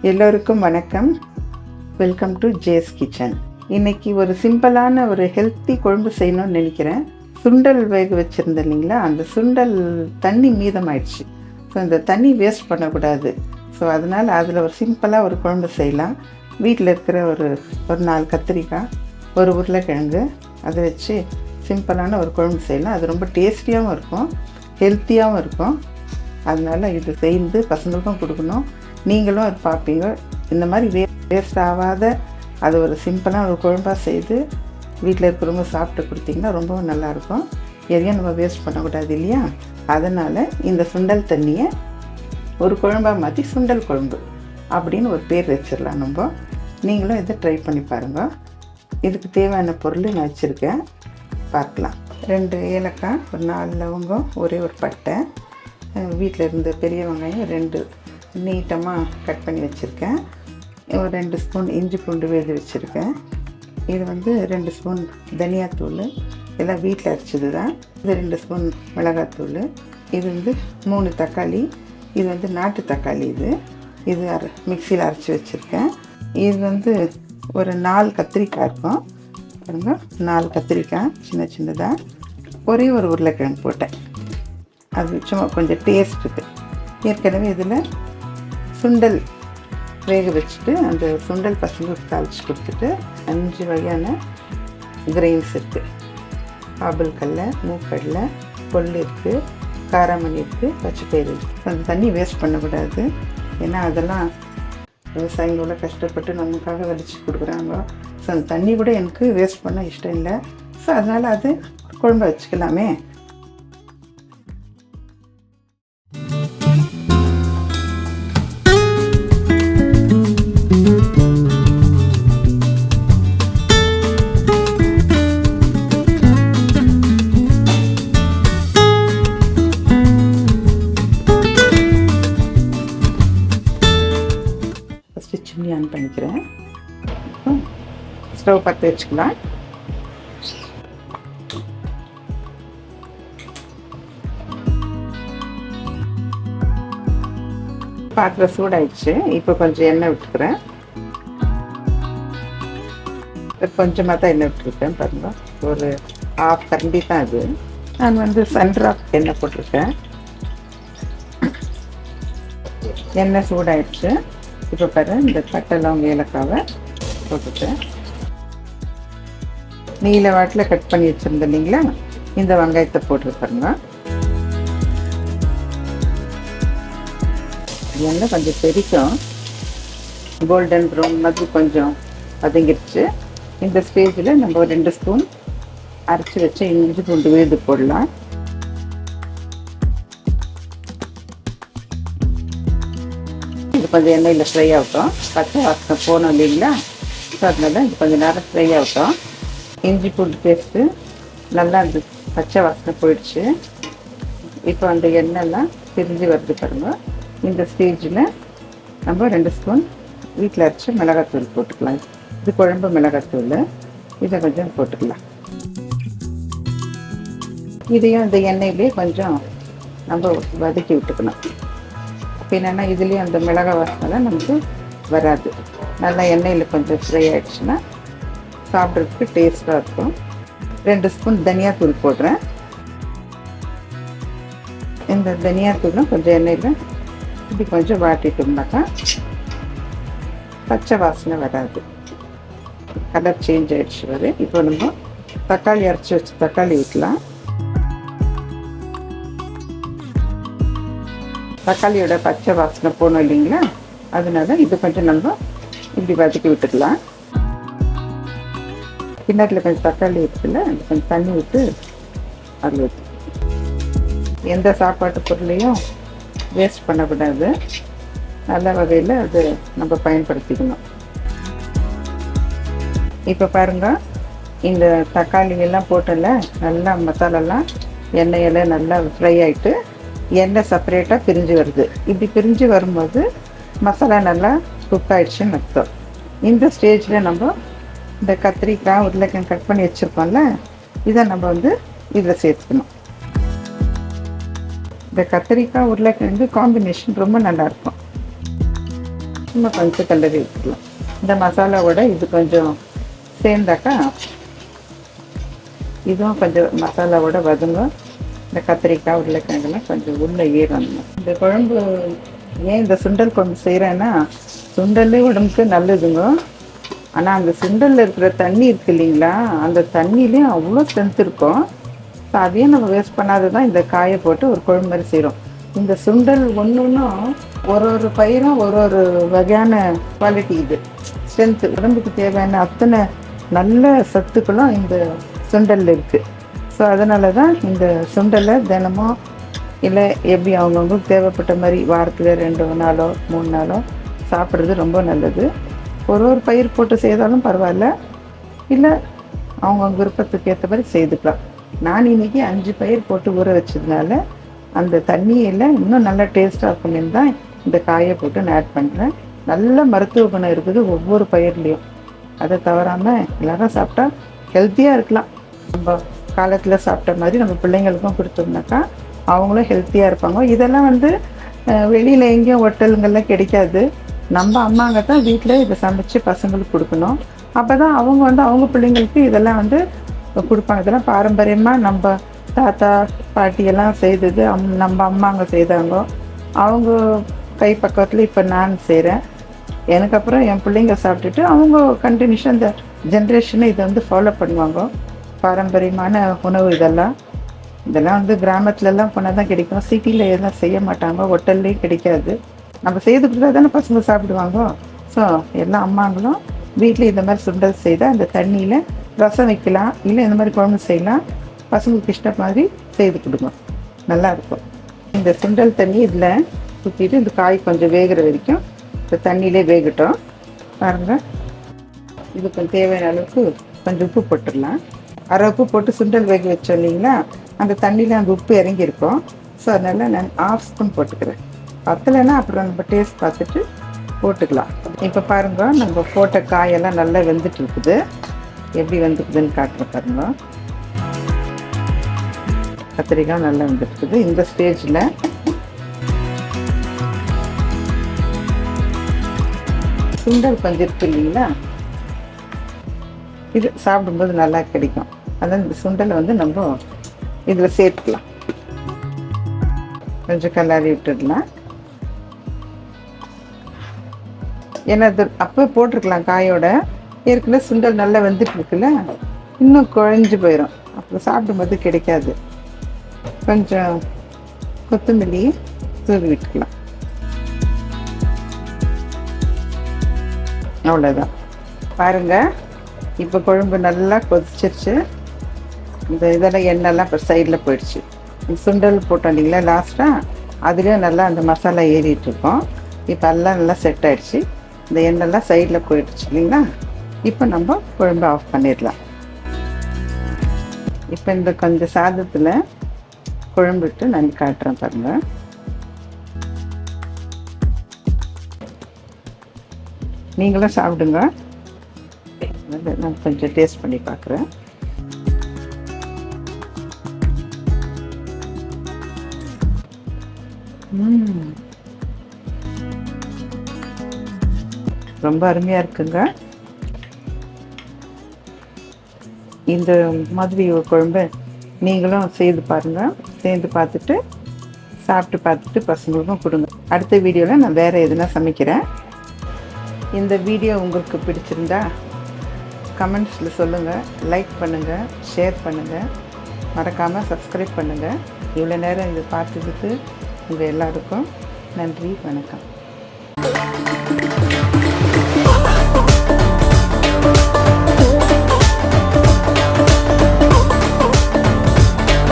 எல்லோருக்கும் வணக்கம். Welcome to Jay's kitchen. இன்றைக்கி ஒரு சிம்பிளான ஒரு ஹெல்த்தி குழம்பு செய்யணும்னு நினைக்கிறேன். சுண்டல் வேக வச்சுருந்தேன் இல்லைங்களா, அந்த சுண்டல் தண்ணி மீதமாயிடுச்சு. ஸோ இந்த தண்ணி வேஸ்ட் பண்ணக்கூடாது. ஸோ அதனால் அதில் ஒரு சிம்பிளாக ஒரு குழம்பு செய்யலாம். வீட்டில் இருக்கிற ஒரு 4 கத்திரிக்காய், ஒரு உருளைக்கிழங்கு, அதை வச்சு சிம்பிளான ஒரு குழம்பு செய்யலாம். அது ரொம்ப டேஸ்டியாகவும் இருக்கும், ஹெல்த்தியாகவும் இருக்கும். அதனால் இது செய்து பசங்களுக்கும் கொடுக்கணும். நீங்களும் அது பார்ப்பீங்க. இந்த மாதிரி வேஸ்ட் ஆகாத அது ஒரு சிம்பிளாக ஒரு குழம்பாக செய்து வீட்டில் இருக்கிறவங்க சாப்பிட்டு கொடுத்தீங்கன்னா ரொம்பவும் நல்லாயிருக்கும். எதையும் நம்ம வேஸ்ட் பண்ணக்கூடாது இல்லையா? அதனால் இந்த சுண்டல் தண்ணியை ஒரு குழம்பாக மாற்றி சுண்டல் குழம்பு அப்படின்னு ஒரு பேர் வச்சிடலாம் நம்ம. நீங்களும் இதை ட்ரை பண்ணி பாருங்கள். இதுக்கு தேவையான பொருள் நான் வச்சுருக்கேன், பார்க்கலாம். 2 ஏலக்காய், ஒரு 4 லவங்கம், ஒரே ஒரு பட்டை, வீட்டில் இருந்த பெரிய வெங்காயம் 2 நீட்டமாக கட் பண்ணி வச்சுருக்கேன். ஒரு 2 ஸ்பூன் இஞ்சி பூண்டு விழுது வச்சுருக்கேன். இது 2 ஸ்பூன் தனியாத்தூள், எல்லாம் வீட்டில் அரைச்சது தான். இது 2 ஸ்பூன் மிளகாத்தூள். இது 3 தக்காளி. இது நாட்டு தக்காளி. இது மிக்சியில் அரைச்சி வச்சுருக்கேன். இது ஒரு 4 கத்திரிக்காய் இருக்கும் பாருங்க. 4 கத்திரிக்காய் சின்ன சின்னதாக. ஒரே ஒரு உருளைக்கிழங்கு போட்டேன், அது சும்மா கொஞ்சம் டேஸ்ட் இருக்குது. ஏற்கனவே இதில் சுண்டல் வேக வச்சுட்டு அந்த சுண்டல் பசங்களுக்கு தாளித்து கொடுத்துட்டு 5 வகையான கிரெயின்ஸ் இருக்குது. ஆப்பிள்கடலை, மூக்கடலை, கொள்ளு இருக்குது, காராமணி இருக்குது, பச்சைப்பயிறு இருக்குது. அந்த தண்ணி வேஸ்ட் பண்ணக்கூடாது. ஏன்னா அதெல்லாம் விவசாயிகளோட கஷ்டப்பட்டு நமக்காக வலிச்சு கொடுக்குறாங்க. ஸோ அந்த தண்ணி கூட எனக்கு வேஸ்ட் பண்ண இஷ்டம் இல்லை. ஸோ அதனால் அது குழம்பு வச்சுக்கலாமே. சிம்னி ஆன் பண்ணிக்கிறேன். ஸ்டவ் பற்ற வச்சுக்கலாம். பாத்திரம் சூடாயிடுச்சு. இப்போ கொஞ்சம் எண்ணெய் விட்டுக்கிறேன். கொஞ்சமாக தான் எண்ணெய் விட்டுருக்கேன் பாருங்க. ஒரு 1/2 கரண்டி தான் இது. நான் சன்ராக் எண்ணெய் போட்டிருக்கேன். எண்ணெய் சூடாயிடுச்சு. இப்போ பாரு, இந்த பட்டை லவங்க ஏலக்காவை போட்டுட்டேன். நீல வாட்டில் கட் பண்ணி வச்சுருந்தேன் இல்லைங்களா, இந்த வெங்காயத்தை போட்டுருப்பாருங்க. எண்ணெய் கொஞ்சம் பெரிக்கும், கோல்டன் ப்ரௌன் மாதிரி கொஞ்சம் வதங்கிடுச்சு. இந்த ஸ்டேஜில் நம்ம 2 ஸ்பூன் அரைச்சி வச்ச இஞ்சி பூண்டு விழுது போடலாம். இது கொஞ்சம் எண்ணெயில் ஃப்ரை ஆகட்டும். பச்சை வாசனை போகணும் இல்லைங்களா, ஸோ அதனால இது கொஞ்சம் நேரம் ஃப்ரை ஆகட்டும். இஞ்சி பூண்டு பேஸ்ட்டு நல்லா அந்த பச்சை வாசனை போயிடுச்சு. இப்போ அந்த எண்ணெய்லாம் பிரிஞ்சு வருது பாருங்க. இந்த ஸ்டேஜில் நம்ம 2 ஸ்பூன் வீட்டில் அரைச்சி மிளகாத்தூள் போட்டுக்கலாம். இது குழம்பு மிளகாத்தூள். இதை கொஞ்சம் போட்டுக்கலாம். இதையும் இந்த எண்ணெயிலே கொஞ்சம் நம்ம வதக்கி விட்டுக்கணும். அப்போ என்னென்னா இதுலேயும் அந்த மிளகாய் வாசனைலாம் நமக்கு வராது. நல்லா எண்ணெயில் கொஞ்சம் ஃப்ரை ஆகிடுச்சுன்னா சாப்பிட்றதுக்கு டேஸ்ட்டாக இருக்கும். 2 ஸ்பூன் தனியாத்தூள் போடுறேன். இந்த தனியாத்தூளும் கொஞ்சம் எண்ணெயில் இப்படி கொஞ்சம் வாட்டிட்டோம்னாக்கா பச்சை வாசனை வராது, கலர் சேஞ்ச் ஆகிடுச்சு வரு. இப்போ நம்ம தக்காளி அரைச்சி வச்சு தக்காளி ஊற்றலாம். தக்காளியோட பச்சை வாசனை போகணும் இல்லைங்களா, அதனால இது கொஞ்சம் நம்ம இப்படி வதக்கி விட்டுக்கலாம். கிண்ணத்தில் கொஞ்சம் தக்காளி இருக்குல்ல, கொஞ்சம் தண்ணி விட்டு அதில் ஊற்றி. எந்த சாப்பாட்டு பொருளையும் வேஸ்ட் பண்ணக்கூடாது. நல்ல வகையில் அது நம்ம பயன்படுத்திக்கணும். இப்போ பாருங்கள், இந்த தக்காளி எல்லாம் போட்டல நல்லா மசாலாலாம் எண்ணெயில் நல்லா ஃப்ரை ஆகிட்டு எண்ணெய் செப்பரேட்டாக பிரிஞ்சு வருது. இப்படி பிரிஞ்சு வரும்போது மசாலா நல்லா குக் ஆகிடுச்சுன்னு அர்த்தம். இந்த ஸ்டேஜில் நம்ம இந்த கத்திரிக்காய் உருளைக்கிழங்கு கட் பண்ணி வச்சுருக்கோம்ல, இதை நம்ம இதில் சேர்த்துக்கணும். இந்த கத்திரிக்காய் உருளைக்கிழங்கு காம்பினேஷன் ரொம்ப நல்லாயிருக்கும். சும்மா கொஞ்சம் கிளறி விட்டுக்கலாம். இந்த மசாலாவோட இது கொஞ்சம் சேர்ந்தாக்கா இதுவும் கொஞ்சம் மசாலாவோட வதங்கும். இந்த கத்திரிக்காய் உருளைக்கிழங்குலாம் கொஞ்சம் உள்ளே ஏறணும். இந்த குழம்பு ஏன் இந்த சுண்டல் குழம்பு செய்கிறேன்னா, சுண்டலே உடம்புக்கு நல்லதுங்க. ஆனால் அந்த சுண்டலில் இருக்கிற தண்ணி இருக்குது இல்லைங்களா, அந்த தண்ணியிலையும் அவ்வளோ ஸ்ட்ரென்த் இருக்கும். ஸோ அதையும் நம்ம வேஸ்ட் பண்ணாத தான் இந்த காயை போட்டு ஒரு குழம்பு மாதிரி செய்கிறோம். இந்த சுண்டல் ஒன்றும் ஒரு பயிரும் ஒரு வகையான குவாலிட்டி. இது ஸ்ட்ரென்த்து, உடம்புக்கு தேவையான அத்தனை நல்ல சத்துக்களும் இந்த சுண்டலில் இருக்குது. ஸோ அதனால தான் இந்த சுண்டலை தினமும் இல்லை எப்படி அவங்கவுங்களுக்கு தேவைப்பட்ட மாதிரி வாரத்தில் 2 நாளோ 3 நாளோ சாப்பிட்றது ரொம்ப நல்லது. ஒரு பயிர் போட்டு செய்தாலும் பரவாயில்ல, இல்லை அவங்கவுங்க விருப்பத்துக்கு ஏற்ற மாதிரி செய்துக்கலாம். நான் இன்றைக்கி 5 பயிர் போட்டு ஊற வச்சதுனால அந்த தண்ணியில் இன்னும் நல்லா டேஸ்ட்டாக இருக்குன்னு தான் இந்த காயை போட்டு நான் ஆட் பண்ணுறேன். நல்ல மருத்துவ குணம் இருக்குது ஒவ்வொரு பயிர்லேயும். அதை தவறாமல் எல்லோரும் சாப்பிட்டா ஹெல்த்தியாக இருக்கலாம். நம்ம காலத்தில் சாப்பிட்ட மாதிரி நம்ம பிள்ளைங்களுக்கும் கொடுத்தோம்னாக்கா அவங்களும் ஹெல்த்தியாக இருப்பாங்க. இதெல்லாம் வெளியில் எங்கேயும் ஹோட்டலுங்கள்லாம் கிடைக்காது. நம்ம அம்மாங்க தான் வீட்டில் இதை சமைச்சு பசங்களுக்கு கொடுக்கணும். அப்போ தான் அவங்க அவங்க பிள்ளைங்களுக்கு இதெல்லாம் கொடுப்பாங்க. இதெல்லாம் பாரம்பரியமாக நம்ம தாத்தா பாட்டியெல்லாம் செய்தது, நம்ம அம்மாங்க செய்தாங்க. அவங்க கை பக்கத்தில் இப்போ நான் செய்கிறேன். எனக்கு அப்புறம் என் பிள்ளைங்க சாப்பிட்டுட்டு அவங்க கண்டினியூஷன் இந்த ஜென்ரேஷனை இதை ஃபாலோ பண்ணுவாங்க. பாரம்பரியமான உணவு இதெல்லாம் கிராமத்துலலாம் போனால் தான் கிடைக்கும். சிட்டியில் எதுவும் செய்ய மாட்டாங்க, ஹோட்டல்லையும் கிடைக்காது. நம்ம செய்து கொடுத்தா தானே பசங்க சாப்பிடுவாங்க. ஸோ எல்லா அம்மாங்களும் வீட்டில் இந்த மாதிரி சுண்டல் செய்தால் அந்த தண்ணியில் ரசம் வைக்கலாம், இல்லை இந்த மாதிரி குழம்பு செய்யலாம். பசங்களுக்கு இஷ்டம் மாதிரி செய்து கொடுங்க, நல்லாயிருக்கும். இந்த சுண்டல் தண்ணி இதில் ஊற்றிட்டு இந்த காய் கொஞ்சம் வேகிற வரைக்கும் இந்த தண்ணியிலே வேகட்டும். பாருங்கள், இது கொஞ்சம் தேவையான அளவுக்கு கொஞ்சம் உப்பு போட்டுடலாம். அரை உப்பு போட்டு சுண்டல் வேக வச்சோம் இல்லைங்களா, அந்த தண்ணியில் அந்த உப்பு இறங்கியிருக்கும். ஸோ அதனால் நான் 1/2 ஸ்பூன் போட்டுக்கிறேன். பத்தலைன்னா அப்புறம் நம்ம டேஸ்ட் பார்த்துட்டு போட்டுக்கலாம். இப்போ பாருங்க, நம்ம போட்ட காயெல்லாம் நல்லா வெந்துட்டு இருக்குது. எப்படி வெந்துக்குதுன்னு காட்டுற பாருங்க. கத்திரிக்காய் நல்லா வெந்துட்டுருக்குது. இந்த ஸ்டேஜில் சுண்டல் கொஞ்சம் இருக்கு இல்லைங்களா, இது சாப்பிடும்போது நல்லா கிடைக்கும். அதான் இந்த சுண்டலை நம்ம இதில் சேர்த்துக்கலாம். கொஞ்சம் கலரி விட்டுடலாம். ஏன்னா அது அப்போ போட்டிருக்கலாம் காயோட. ஏற்கனவே சுண்டல் நல்லா வெந்துட்டு இருக்குல்ல, இன்னும் குழஞ்சி போயிடும், அப்புறம் சாப்பிடும்போது கிடைக்காது. கொஞ்சம் கொத்தமல்லி தூவி விட்டுக்கலாம். அவ்வளோதான். பாருங்கள், இப்போ குழம்பு நல்லா கொதிச்சிருச்சு. இந்த இதெல்லாம் எண்ணெய்லாம் இப்போ சைடில் போயிடுச்சு. சுண்டல் போட்டோம் இல்லைங்களா லாஸ்ட்டாக, அதுலேயும் நல்லா அந்த மசாலா ஏறிட்டுருக்கோம். இப்போ எல்லாம் நல்லா செட் ஆகிடுச்சு. இந்த எண்ணெய்லாம் சைடில் போயிடுச்சு இல்லைங்களா. இப்போ நம்ம குழம்பு ஆஃப் பண்ணிடலாம். இப்போ இந்த கொஞ்சம் சாதத்தில் குழம்பு விட்டு நான் காட்டுறேன் பாருங்கள். நீங்களும் சாப்பிடுங்க. நான் கொஞ்சம் டேஸ்ட் பண்ணி பார்க்குறேன். ரொம்ப அருமையாக இருக்குங்க. இந்த மாதிரி ஒரு குழம்பு நீங்களும் செய்து பாருங்கள். சேர்ந்து பார்த்துட்டு சாப்பிட்டு பார்த்துட்டு பசங்களுக்கும் கொடுங்க. அடுத்த வீடியோவில் நான் வேறு எதுனா சமைக்கிறேன். இந்த வீடியோ உங்களுக்கு பிடிச்சிருந்தா கமெண்ட்ஸில் சொல்லுங்கள், லைக் பண்ணுங்கள், ஷேர் பண்ணுங்கள், மறக்காமல் சப்ஸ்கிரைப் பண்ணுங்கள். இவ்வளோ நேரம் இதை பார்த்ததுக்கு உங்கள் எல்லாருக்கும் நன்றி, வணக்கம்.